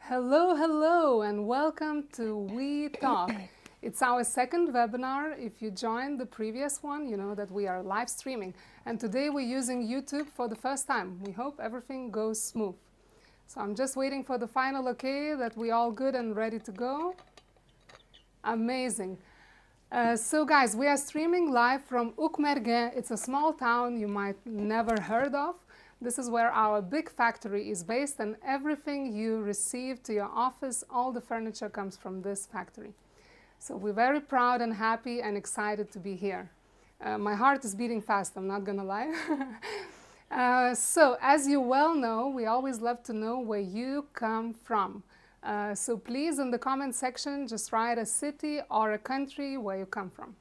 Hello, hello, and welcome to We Talk. It's our second webinar. If you joined the previous one, you know that we are live streaming. And today we're using YouTube for the first time. We hope everything goes smooth. So I'm just waiting for the final okay, that we're all good and ready to go. Amazing. So guys, we are streaming live from Ukmergė. It's a small town you might never heard of. This is where our big factory is based, and everything you receive to your office, all the furniture comes from this factory. So we're very proud and happy and excited to be here. My heart is beating fast, I'm not gonna lie. So as you well know, we always love to know where you come from. So please, in the comment section, just write a city or a country where you come from.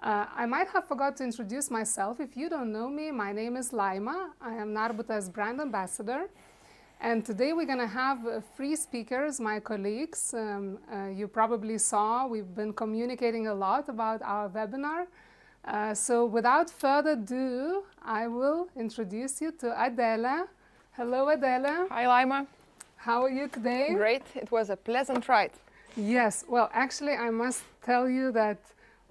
I might have forgot to introduce myself. If you don't know me, my name is Laima. I am NARBUTAS brand ambassador. And today we're going to have three speakers, my colleagues. You probably saw we've been communicating a lot about our webinar. So without further ado, I will introduce you to Adelė. Hello, Adelė. Hi, Laima. How are you today? Great. It was a pleasant ride. Yes. Well, actually, I must tell you that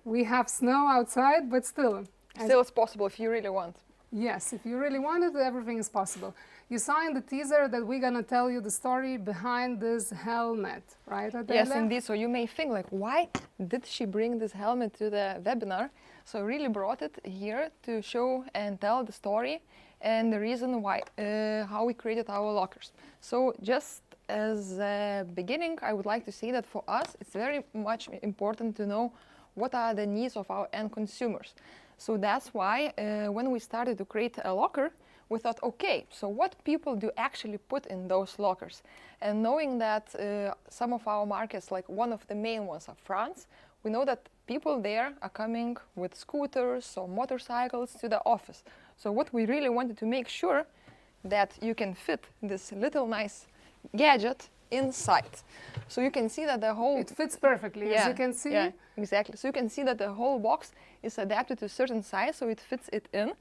we have snow outside, but still. Still, it's possible if you really want. Yes, if you really want it, everything is possible. You saw in the teaser that we're going to tell you the story behind this helmet, right, Adelė? Yes, indeed. So you may think, like, why did she bring this helmet to the webinar? So I really brought it here to show and tell the story and the reason why, how we created our lockers. So just as a beginning, I would like to say that for us, it's very much important to know what are the needs of our end consumers. So that's why when we started to create a locker, we thought, okay, so what people do actually put in those lockers? And knowing that some of our markets, like one of the main ones are France, we know that people there are coming with scooters or motorcycles to the office. So what we really wanted to make sure that you can fit this little nice gadget inside. So you can see that the whole... It fits perfectly, as you can see. Yeah, exactly. So you can see that the whole box is adapted to a certain size, so it fits it in.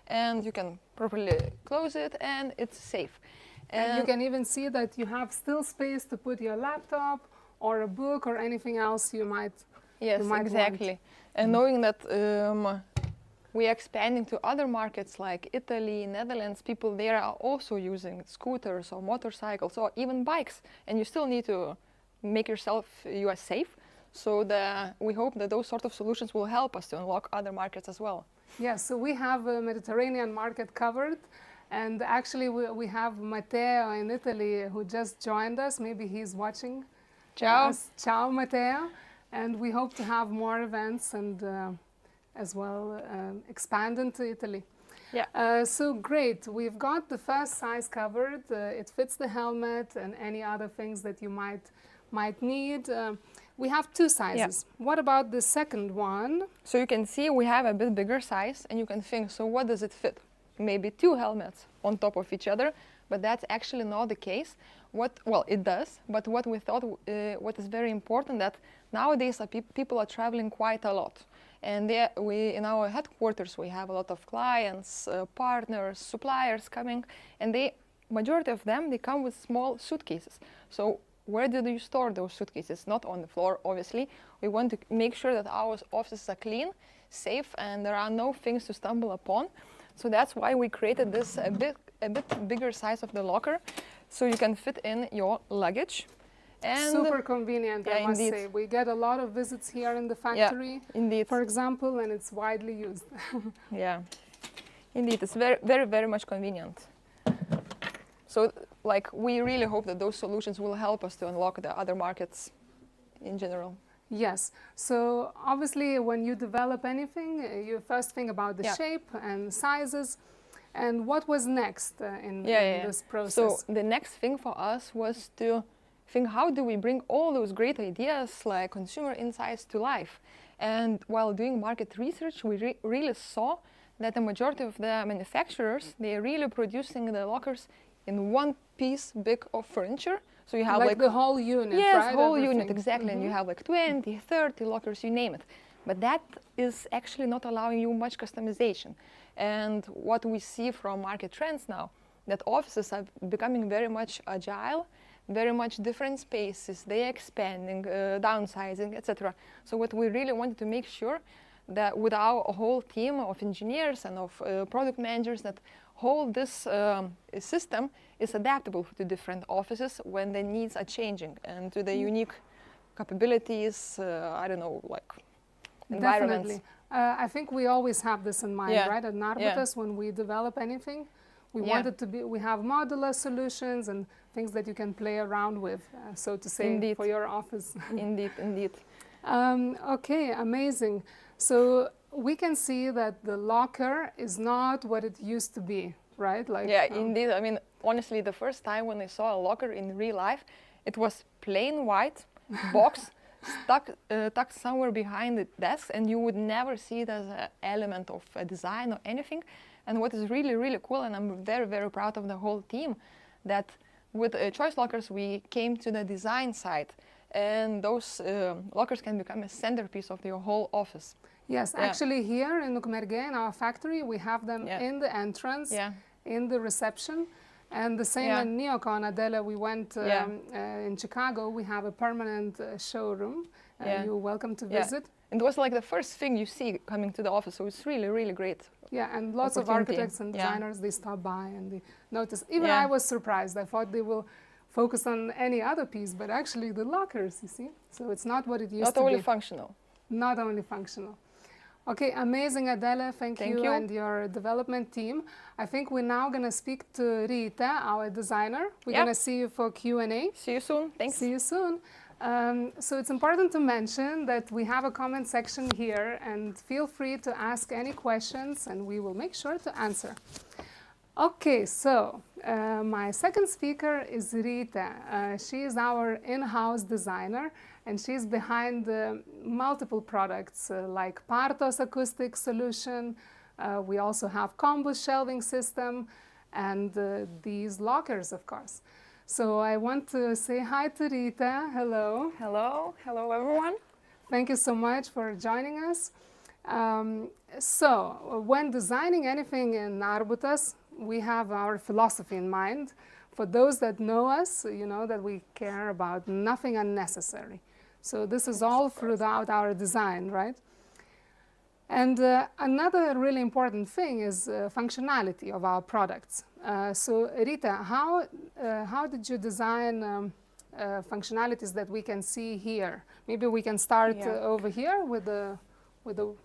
And you can properly close it, and it's safe. And you can even see that you have still space to put your laptop or a book or anything else you might exactly. want. And knowing that we are expanding to other markets like Italy, Netherlands, people there are also using scooters or motorcycles or even bikes, and you still need to make yourself, you are safe. So we hope that those sort of solutions will help us to unlock other markets as well. Yes, so we have a Mediterranean market covered, and actually we have Matteo in Italy who just joined us. Maybe he's watching. Ciao. Ciao, Matteo. And we hope to have more events and as well expand into Italy. Yeah. So great, we've got the first size covered. It fits the helmet and any other things that you might need. We have two sizes. Yeah. What about the second one? So you can see we have a bit bigger size, and you can think, so what does it fit? Maybe two helmets on top of each other, but that's actually not the case. Well, it does, but what we thought, what is very important, that nowadays people are traveling quite a lot. And in our headquarters, we have a lot of clients, partners, suppliers coming, and majority of them, they come with small suitcases. So where do you store those suitcases? Not on the floor, obviously. We want to make sure that our offices are clean, safe, and there are no things to stumble upon. So that's why we created this a bit bigger size of the locker, so you can fit in your luggage. And super convenient, I must say. We get a lot of visits here in the factory, for example, and it's widely used. Yeah, indeed, it's very, very, very much convenient. So, like, we really hope that those solutions will help us to unlock the other markets in general. Yes. So, obviously, when you develop anything, you first think about the shape and sizes. And what was next in this process? So, the next thing for us was to think, how do we bring all those great ideas like consumer insights to life? And while doing market research, we really saw that the majority of the manufacturers, they are really producing the lockers in one piece big of furniture. So you have like the whole unit, yes, right? Whole unit, exactly. And you have like 20, 30 lockers, you name it. But that is actually not allowing you much customization. And what we see from market trends now, that offices are becoming very much agile very much different spaces, they expanding, downsizing, etc. So what we really wanted to make sure that with our whole team of engineers and of product managers, that whole this system is adaptable to different offices when the needs are changing and to the unique capabilities, I don't know, like environments. Definitely. I think we always have this in mind, Yeah. right? At NARBUTAS, when we develop anything, we want it to be, we have modular solutions and things that you can play around with, so to say, Indeed. for your office. Indeed, indeed. Okay, amazing. So we can see that the locker is not what it used to be, right? Like, Yeah, indeed. I mean, honestly, the first time when I saw a locker in real life, it was plain white box tucked somewhere behind the desk, and you would never see it as an element of a design or anything. And what is really, really cool, and I'm very, very proud of the whole team, that with Choice Lockers we came to the design side, and those lockers can become a centerpiece of your whole office. Yes, Yeah. actually here in Ukmergė, in our factory, we have them Yeah. in the entrance, Yeah. in the reception. And the same Yeah. in Neocon, Adelė, we went Yeah. in Chicago, we have a permanent showroom. Yeah. You're welcome to Yeah. visit. It was like the first thing you see coming to the office, so it's really, really great. Yeah, and lots of Opportunity. architects and Yeah. designers, they stop by and they notice. Even Yeah. I was surprised. I thought they will focus on any other piece, but actually the lockers, you see? So it's not what it used Not to only be. functional. Not only functional. Okay, amazing, Adelė. Thank you you. and your development team. I think we're now going to speak to Rytė, our designer. We're Yeah. going to see you for Q&A. See you soon. Thanks. See you soon. So it's important to mention that we have a comment section here, and feel free to ask any questions and we will make sure to answer. Okay, so my second speaker is Rytė. She is our in-house designer, and she's behind multiple products like Partos acoustic solution. We also have combo shelving system and these lockers, of course. So I want to say hi to Rytė. Hello. Hello, hello everyone. Thank you so much for joining us. So when designing anything in NARBUTAS, we have our philosophy in mind. For those that know us, you know that we care about nothing unnecessary. So this is all throughout our design, right? And another really important thing is functionality of our products. So Rytė, how did you design functionalities that we can see here? Maybe we can start over here with the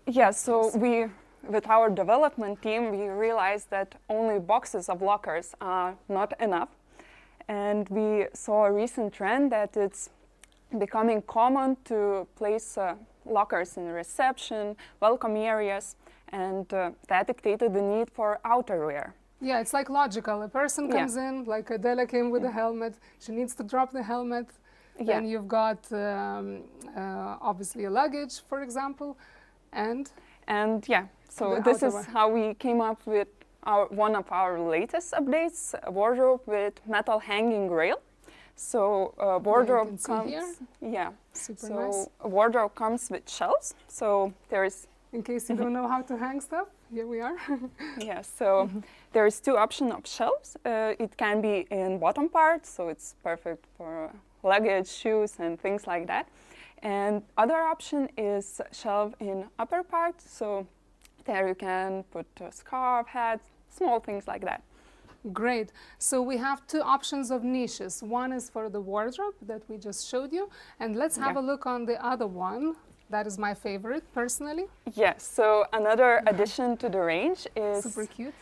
Yeah, so with our development team, we realized that only boxes of lockers are not enough. And we saw a recent trend that it's becoming common to place lockers in reception, welcome areas, and that dictated the need for outerwear. Yeah, it's like logical. A person comes in, like Adelė came with a helmet. She needs to drop the helmet. Then you've got obviously a luggage, for example, and so this is how we came up with one of our latest updates: a wardrobe with metal hanging rail. So wardrobe comes, super so nice. a wardrobe comes with shelves. So there's, in case you don't know how to hang stuff, here we are. so there's two options of shelves. It can be in bottom part, so it's perfect for luggage, shoes, and things like that. And other option is shelf in upper part. So there you can put a scarf, hat, small things like that. Great. So we have two options of niches. One is for the wardrobe that we just showed you. And let's have a look on the other one. That is my favorite, personally. Yes. So another addition to the range is super cute.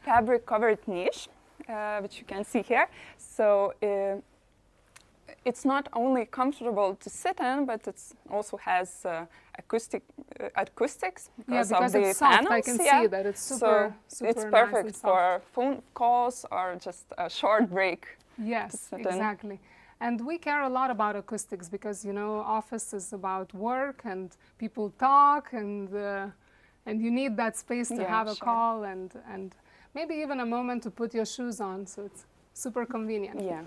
fabric covered niche, which you can see here. So it's not only comfortable to sit in, but it also has acoustics because of the it's soft. panels. I can see that it's super it's nice perfect and for phone calls or just a short break. Yes, exactly. And we care a lot about acoustics because, you know, office is about work and people talk, and you need that space to have a call and maybe even a moment to put your shoes on. So it's super convenient. Yeah.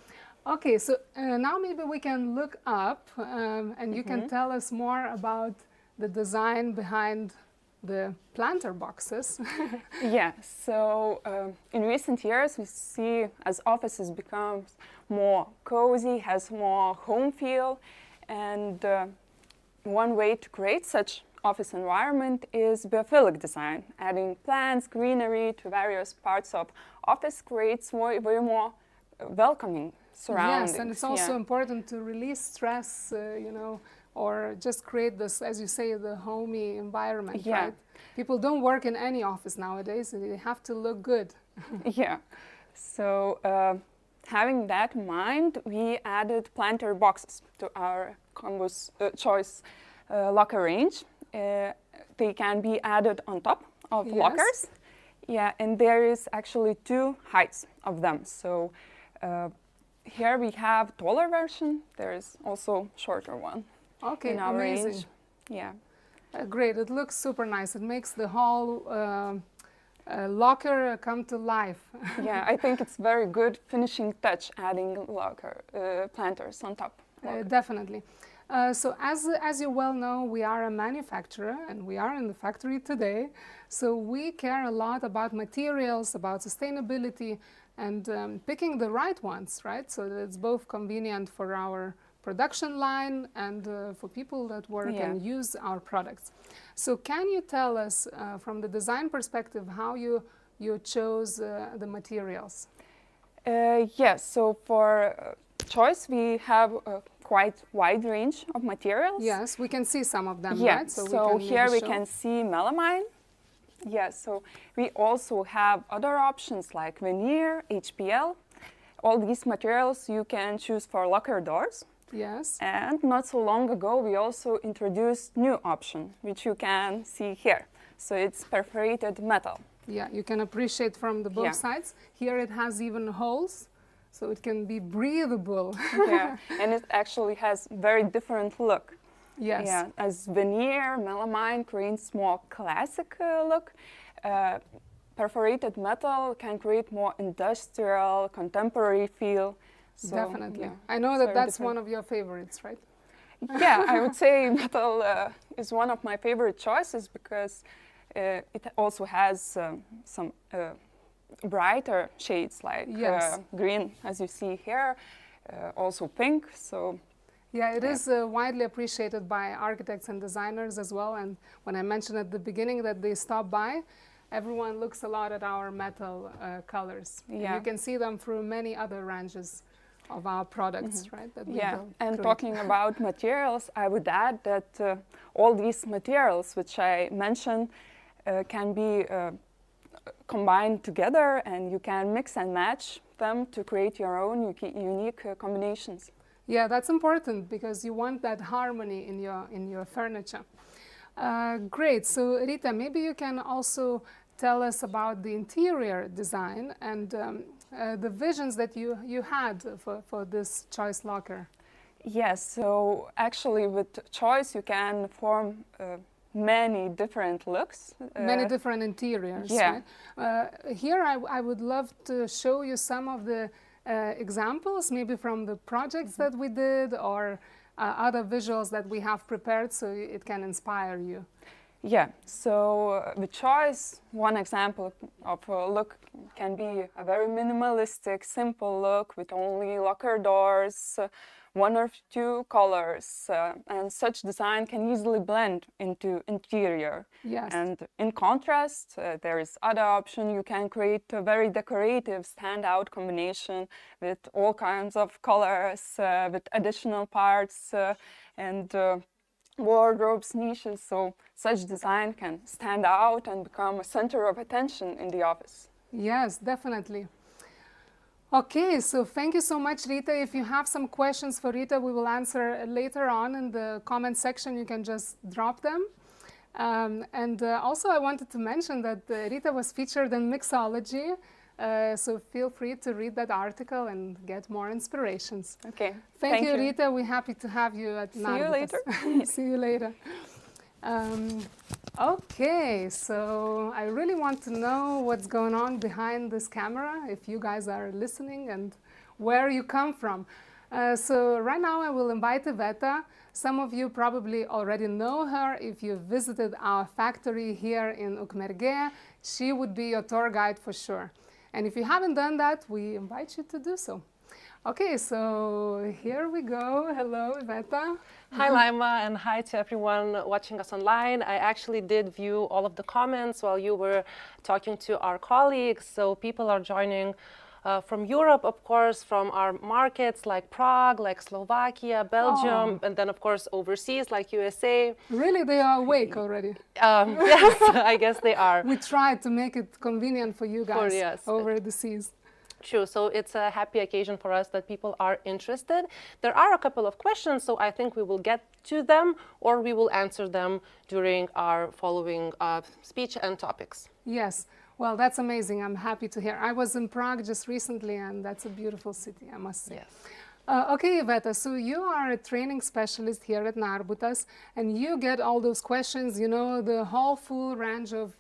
Okay, so now maybe we can look up and you can tell us more about the design behind the planter boxes. Yeah, so in recent years we see as offices become more cozy, has more home feel, and one way to create such office environment is biophilic design. Adding plants, greenery to various parts of office creates way more welcoming surroundings. Yes, and it's also important to release stress, or just create this, as you say, the homey environment, right? People don't work in any office nowadays, they have to look good. Yeah, so having that in mind, we added planter boxes to our Combos Choice locker range. They can be added on top of lockers. Yeah, and there is actually 2 heights of them. So here we have taller version. There is also shorter one. Okay, in our amazing. range. Yeah. Great, it looks super nice. It makes the whole locker come to life. Yeah, I think it's very good finishing touch adding locker planters on top. Definitely. So as you well know, we are a manufacturer and we are in the factory today. So we care a lot about materials, about sustainability, and picking the right ones, right? So that it's both convenient for our production line and for people that work and use our products. So can you tell us from the design perspective how you chose the materials? Yes, so for choice we have a quite wide range of materials. Yes, we can see some of them, yeah, right? So here we can see melamine. Yes, so we also have other options like veneer, HPL. All these materials you can choose for locker doors. Yes. And not so long ago, we also introduced new option, which you can see here. So it's perforated metal. Yeah, you can appreciate from the both sides. Here it has even holes, so it can be breathable. Yeah, and it actually has very different look. Yes. Yeah, as veneer, melamine creates more classic look. Perforated metal can create more industrial, contemporary feel. So, definitely. Yeah, I know that that's one of your favorites, right? Yeah, I would say metal is one of my favorite choices because it also has some brighter shades like green, as you see here, also pink. So. Yeah, it is widely appreciated by architects and designers as well. And when I mentioned at the beginning that they stop by, everyone looks a lot at our metal colors. Yeah. You can see them through many other ranges of our products, right? That we and talking about materials, I would add that all these materials which I mentioned can be combined together, and you can mix and match them to create your own unique combinations. Yeah, that's important because you want that harmony in your furniture. Great. So Rita, maybe you can also tell us about the interior design and the visions that you had for this choice locker. Yes, so actually with choice you can form many different looks. Many different interiors. Yeah. Right? Here I would love to show you some of the examples, maybe from the projects that we did or other visuals that we have prepared so it can inspire you. Yeah, so with choice, one example of a look can be a very minimalistic, simple look with only locker doors, 1 or 2 colors, and such design can easily blend into interior. Yes. And in contrast, there is other option. You can create a very decorative standout combination with all kinds of colors, with additional parts and wardrobes, niches, so such design can stand out and become a center of attention in the office. Yes, definitely. Okay, so thank you so much, Rita. If you have some questions for Rita, we will answer later on in the comment section. You can just drop them. Also, I wanted to mention that Rita was featured in Mixology, so feel free to read that article and get more inspirations. Okay. Thank you, Rita. We're happy to have you at NARBUTAS. See you later. See you later. Okay, so I really want to know what's going on behind this camera, if you guys are listening and where you come from. So right now I will invite Iveta. Some of you probably already know her if you visited our factory here in Ukmergė. She would be your tour guide for sure. And if you haven't done that, we invite you to do so. Okay, so here we go. Hello, Iveta. Hi, Laima, and hi to everyone watching us online. I actually did view all of the comments while you were talking to our colleagues. So people are joining from Europe, of course, from our markets like Prague, like Slovakia, Belgium, and then, of course, overseas like USA. Really, they are awake already? Yes, I guess they are. We tried to make it convenient for you guys yes. over the seas. True, so it's a happy occasion for us that people are interested. There are a couple of questions, so I think we will get to them or we will answer them during our following speech and topics. Yes, well, that's amazing. I'm happy to hear. I was in Prague just recently, and that's a beautiful city, I must say. Yes. Okay, Iveta, so you are a training specialist here at NARBUTAS, and you get all those questions, you know, the whole full range of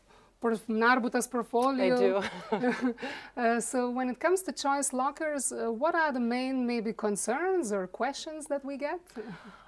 NARBUTAS portfolio. I do. So when it comes to choice lockers, what are the main maybe concerns or questions that we get?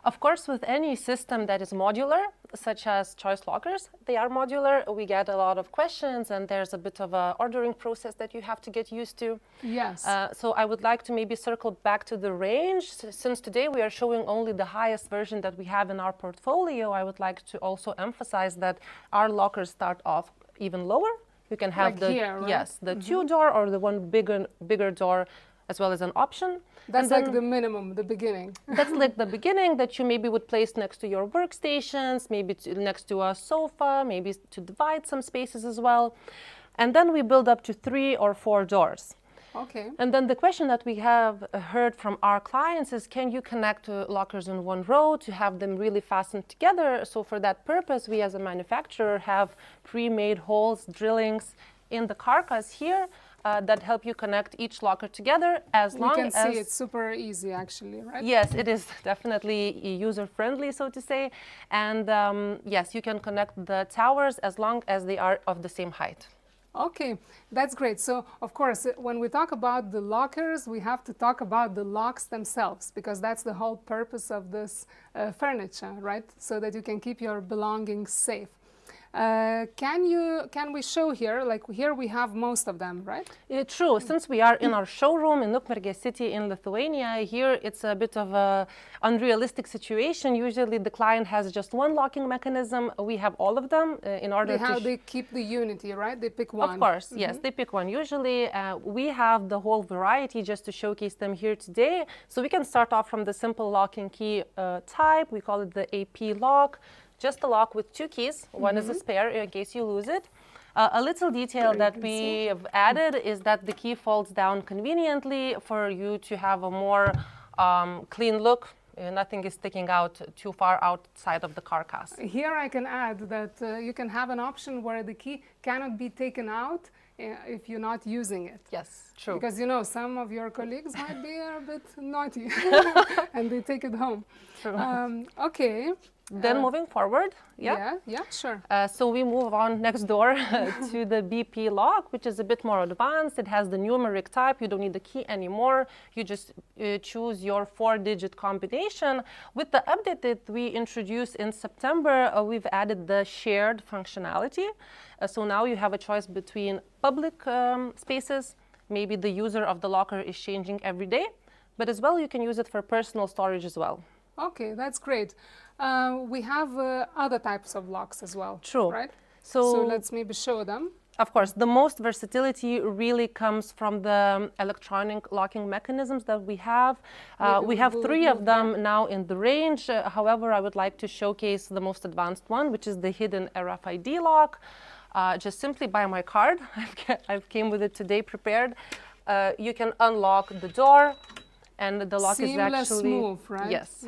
Of course, with any system that is modular, such as choice lockers, they are modular. We get a lot of questions and there's a bit of a ordering process that you have to get used to. Yes. So I would like to maybe circle back to the range. Since today we are showing only the highest version that we have in our portfolio, I would like to also emphasize that our lockers start off even lower. You can have like here, right? Yes, the two-door or the one bigger door as well as an option. That's like the minimum, the beginning. That's like the beginning that you maybe would place next to your workstations, maybe next to a sofa, maybe to divide some spaces as well. And then we build up to 3 or 4 doors. Okay. And then the question that we have heard from our clients is, can you connect lockers in one row to have them really fastened together? So for that purpose, we as a manufacturer have pre-made holes, drillings in the carcass here that help you connect each locker together as long as... You can see it's super easy actually, right? Yes, it is definitely user-friendly, so to say. And yes, you can connect the towers as long as they are of the same height. Okay, that's great. So, of course, when we talk about the lockers, we have to talk about the locks themselves, because that's the whole purpose of this furniture, right? So that you can keep your belongings safe. Can we show here, like here we have most of them, right? True. Since we are in our showroom in Ukmergė city in Lithuania, here it's a bit of an unrealistic situation. Usually the client has just one locking mechanism. We have all of them in order they keep the unity, right? They pick one. Of course, yes, they pick one. Usually we have the whole variety just to showcase them here today. So we can start off from the simple lock and key type. We call it the AP lock. Just a lock with 2 keys. One is a spare in case you lose it. A little detail that we have added is that the key folds down conveniently for you to have a more clean look. Nothing is sticking out too far outside of the carcass. Here I can add that you can have an option where the key cannot be taken out if you're not using it. Yes, true. Because, you know, some of your colleagues might be a bit naughty and they take it home. True. Okay. Then moving forward, Yeah, sure. So we move on next door to the BP lock, which is a bit more advanced. It has the numeric type. You don't need the key anymore. You just choose your 4-digit combination. With the update that we introduced in September, we've added the shared functionality. So now you have a choice between public spaces. Maybe the user of the locker is changing every day, but as well you can use it for personal storage as well. Okay, that's great. We have other types of locks as well. True. Right? So let's maybe show them. Of course, the most versatility really comes from the electronic locking mechanisms that we have. We have 3 of them now in the range. However, I would like to showcase the most advanced one, which is the hidden RFID lock. Just simply by my card, I've came with it today prepared. You can unlock the door. And the lock Seamless, is actually smooth, right? Yes.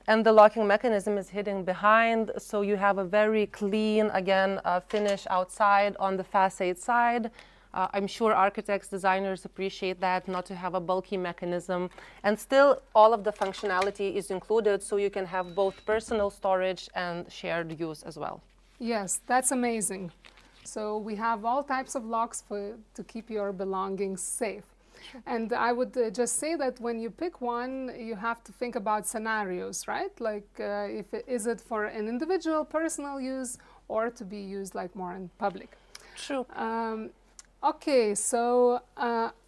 And the locking mechanism is hidden behind, so you have a very clean, again, finish outside on the facade side. I'm sure architects, designers appreciate that, not to have a bulky mechanism. And still, all of the functionality is included, so you can have both personal storage and shared use as well. Yes, that's amazing. So we have all types of locks to keep your belongings safe. And I would just say that when you pick one, you have to think about scenarios, right? Like, is it for an individual, personal use, or to be used like more in public? True. Okay, so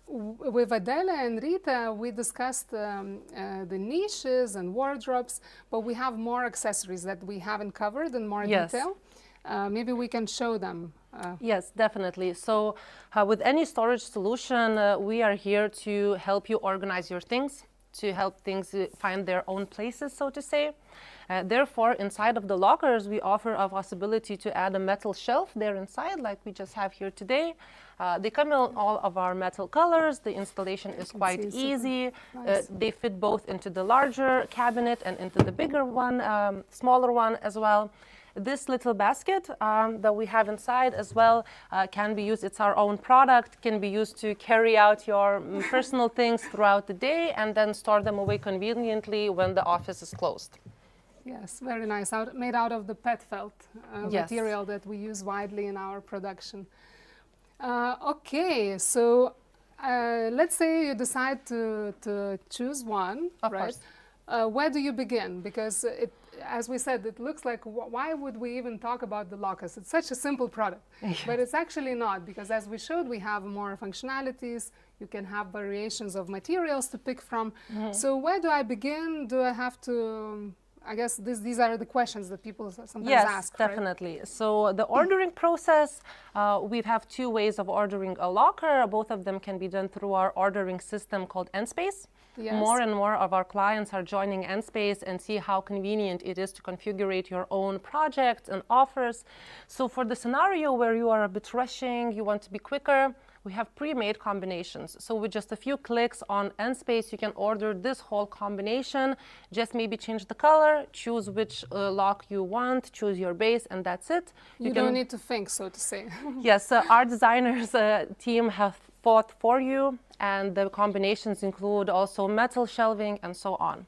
with Adelė and Rytė, we discussed the niches and wardrobes, but we have more accessories that we haven't covered in more detail. Maybe we can show them. Yes, definitely. So with any storage solution, we are here to help you organize your things, to help things find their own places, so to say. Therefore, inside of the lockers, we offer a possibility to add a metal shelf there inside, like we just have here today. They come in all of our metal colors. The installation is quite easy. Nice. They fit both into the larger cabinet and into the bigger one, smaller one as well. This little basket that we have inside as well can be used, it's our own product, can be used to carry out your personal things throughout the day and then store them away conveniently when the office is closed. Yes, very nice. Made out of the pet felt Yes. material that we use widely in our production. Okay, so let's say you decide to choose one, Of right? course. Where do you begin? Because as we said, it looks like why would we even talk about the lockers? It's such a simple product, but it's actually not, because as we showed, we have more functionalities. You can have variations of materials to pick from. So where do I begin? Do I have to? I guess these are the questions that people sometimes ask. Yes, definitely. Right? So the ordering process, we have two ways of ordering a locker. Both of them can be done through our ordering system called NSpace. Yes. More and more of our clients are joining NSpace and see how convenient it is to configure your own projects and offers. So for the scenario where you are a bit rushing, you want to be quicker, we have pre-made combinations. So with just a few clicks on NSpace, you can order this whole combination, just maybe change the color, choose which lock you want, choose your base, and that's it. You don't need to think, so to say. Yes, our designers team have thought for you, and the combinations include also metal shelving and so on.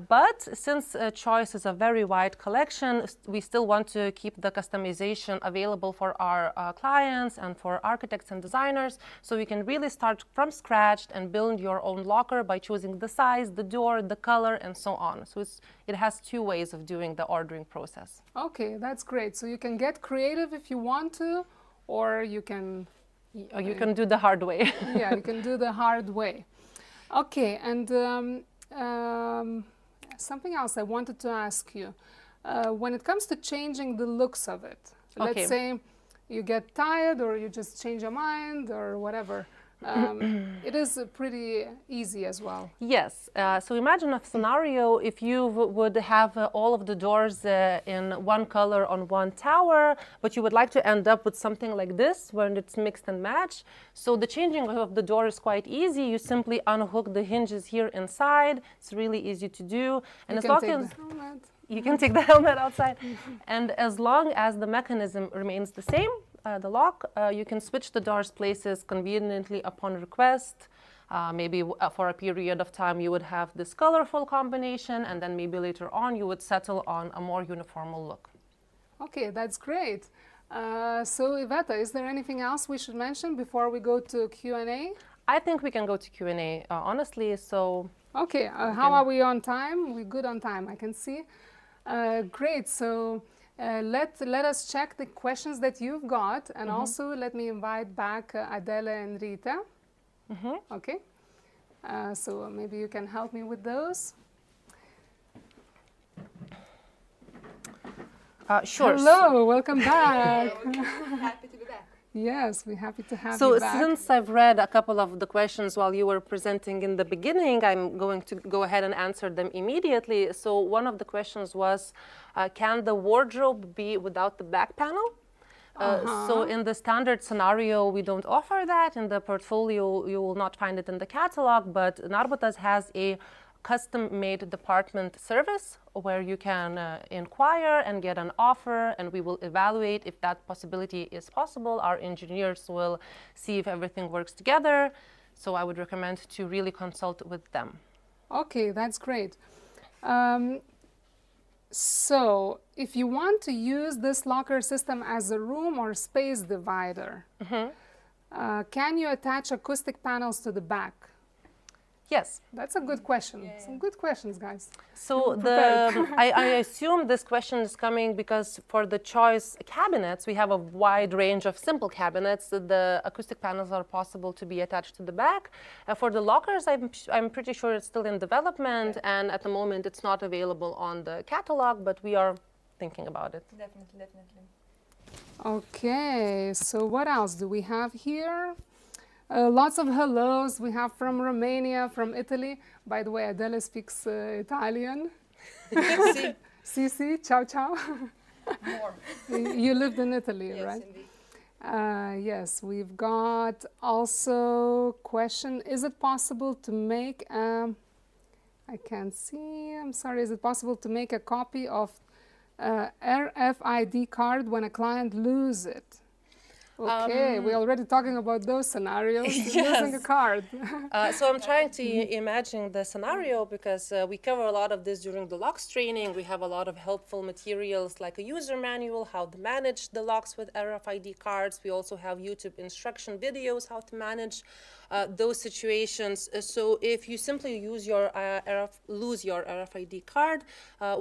But since choice is a very wide collection, we still want to keep the customization available for our clients and for architects and designers, so you can really start from scratch and build your own locker by choosing the size, the door, the color, and so on. So it has two ways of doing the ordering process. Okay, that's great. So you can get creative if you want to, or you can... You can do the hard way. Yeah, you can do the hard way. Okay, and something else I wanted to ask you. When it comes to changing the looks of it, let's say you get tired or you just change your mind or whatever, it is pretty easy as well. Yes. So imagine a scenario if you would have all of the doors in one color on one tower, but you would like to end up with something like this when it's mixed and matched. So the changing of the door is quite easy. You simply unhook the hinges here inside. It's really easy to do. And as long as you can take the helmet outside, and as long as the mechanism remains the same, the lock, you can switch the doors places conveniently upon request. Maybe for a period of time you would have this colorful combination, and then maybe later on you would settle on a more uniform look. Okay, that's great. So Iveta, is there anything else we should mention before we go to Q&A? I think we can go to Q&A, honestly, so... Okay, how are we on time? We're good on time, I can see. Great, so let us check the questions that you've got, and also let me invite back Adelė and Rytė. Okay, so maybe you can help me with those. Sure. Hello, welcome back. Happy to be back. Yes, we're happy to have So you back. since I've read a couple of the questions while you were presenting in the beginning, I'm going to go ahead and answer them immediately. So one of the questions was, can the wardrobe be without the back panel? So in the standard scenario, we don't offer that. In the portfolio, you will not find it in the catalog, but NARBUTAS has a custom-made department service where you can inquire and get an offer, and we will evaluate if that possibility is possible. Our engineers will see if everything works together. So I would recommend to really consult with them. Okay, that's great. So if you want to use this locker system as a room or space divider, Can you attach acoustic panels to the back? Yes. That's a good question. Some good questions, guys. So I assume this question is coming because for the choice cabinets, we have a wide range of simple cabinets. The acoustic panels are possible to be attached to the back. For the lockers, I'm pretty sure it's still in development, and at the moment it's not available on the catalog, but we are thinking about it. Definitely, definitely. Okay, so what else do we have here? Lots of hellos. We have from Romania, from Italy. By the way, Adelė speaks Italian. Si, ciao, ciao. More. You lived in Italy, Yes, right? indeed. Yes, we've got also question, is it possible to make, I can't see, I'm sorry, is it possible to make a copy of RFID card when a client loses it? Okay, we're already talking about those scenarios, losing a card. So I'm trying to imagine the scenario because we cover a lot of this during the locks training. We have a lot of helpful materials like a user manual, how to manage the locks with RFID cards. We also have YouTube instruction videos, how to manage those situations. So if you simply use your lose your RFID card,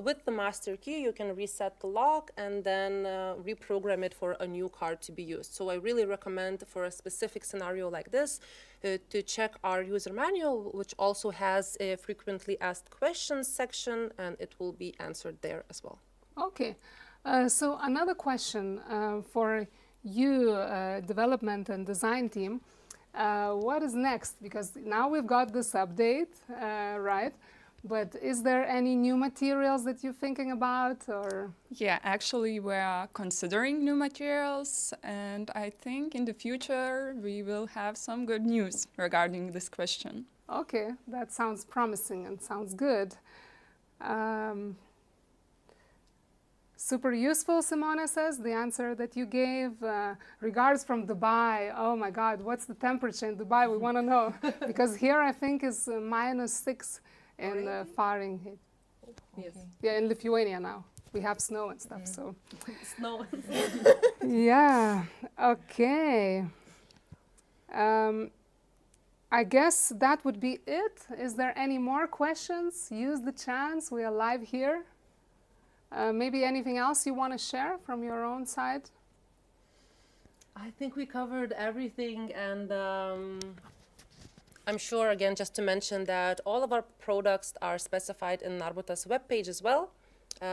with the master key, you can reset the lock and then reprogram it for a new card to be used. So I really recommend for a specific scenario like this to check our user manual, which also has a frequently asked questions section, and it will be answered there as well. Okay, so another question for you, development and design team. What is next? Because now we've got this update, right? But is there any new materials that you're thinking about, or? Yeah, actually we are considering new materials, and I think in the future we will have some good news regarding this question. Okay, that sounds promising and sounds good. Super useful, Simona says, the answer that you gave. Regards from Dubai. Oh my God, what's the temperature in Dubai? We want to know. Because here I think is -6 in Fahrenheit. Yes. Yeah, in Lithuania now. We have snow and stuff, so. Snow. Yeah, okay. I guess that would be it. Is there any more questions? Use the chance, we are live here. Maybe anything else you want to share from your own side? I think we covered everything, and I'm sure, again, just to mention that all of our products are specified in NARBUTAS webpage as well.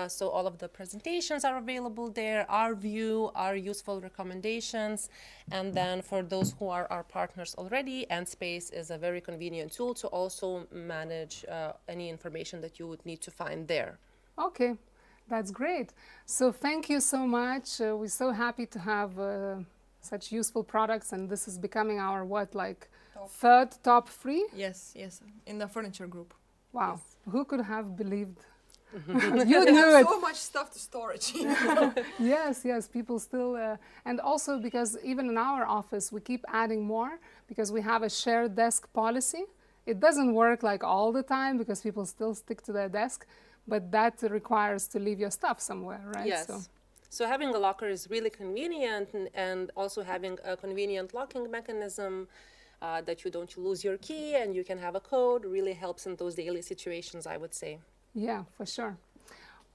So all of the presentations are available there, our view, our useful recommendations. And then for those who are our partners already, Endspace is a very convenient tool to also manage any information that you would need to find there. Okay, that's great. So thank you so much. We're so happy to have such useful products, and this is becoming our, third top 3? Yes, yes, in the furniture group. Wow, Yes. who could have believed? You knew it. So much stuff to storage. Yes, people still, and also because even in our office, we keep adding more because we have a shared desk policy. It doesn't work like all the time because people still stick to their desk, but that requires to leave your stuff somewhere, right? Yes. So having a locker is really convenient, and also having a convenient locking mechanism that you don't lose your key and you can have a code really helps in those daily situations, I would say. Yeah, for sure.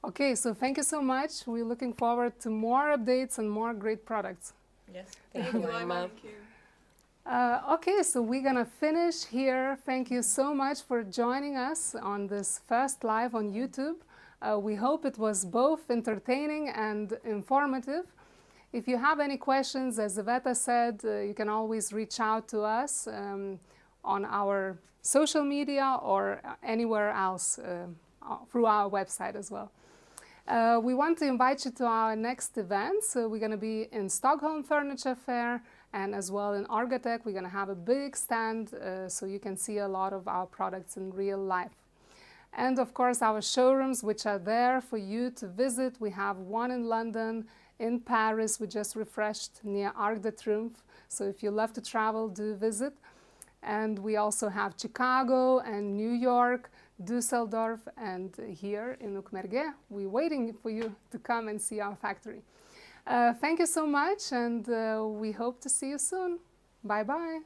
Okay, so thank you so much. We're looking forward to more updates and more great products. Yes. Thank you, Laima. Okay, so we're gonna finish here. Thank you so much for joining us on this first live on YouTube. We hope it was both entertaining and informative. If you have any questions, as Iveta said, you can always reach out to us on our social media or anywhere else through our website as well. We want to invite you to our next event. So we're going to be in Stockholm Furniture Fair, and as well in Argatec. We're going to have a big stand so you can see a lot of our products in real life. And of course our showrooms, which are there for you to visit. We have one in London, in Paris, we just refreshed near Arc de Triomphe. So if you love to travel, do visit. And we also have Chicago and New York, Düsseldorf, and here in Ukmergė. We're waiting for you to come and see our factory. Thank you so much, and we hope to see you soon. Bye-bye.